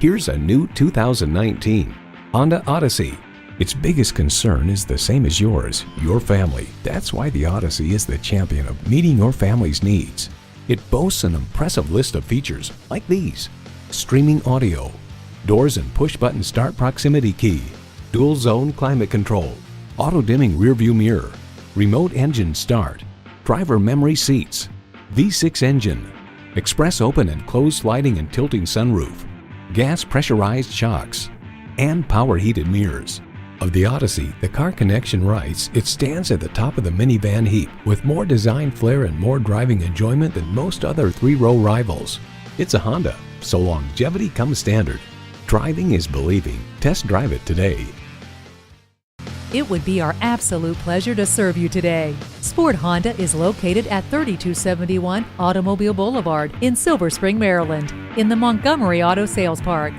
Here's a new 2019 Honda Odyssey. Its biggest concern is the same as yours, your family. That's why the Odyssey is the champion of meeting your family's needs. It boasts an impressive list of features like these: streaming audio, doors and push-button start proximity key, dual zone climate control, auto-dimming rearview mirror, remote engine start, driver memory seats, V6 engine, express open and closed sliding and tilting sunroof, gas pressurized shocks, and power heated mirrors. Of the Odyssey, the Car Connection writes, it stands at the top of the minivan heap with more design flair and more driving enjoyment than most other three-row rivals. It's a Honda, so longevity comes standard. Driving is believing. Test drive it today. It would be our absolute pleasure to serve you today. Sport Honda is located at 3271 Automobile Boulevard in Silver Spring, Maryland, in the Montgomery Auto Sales Park.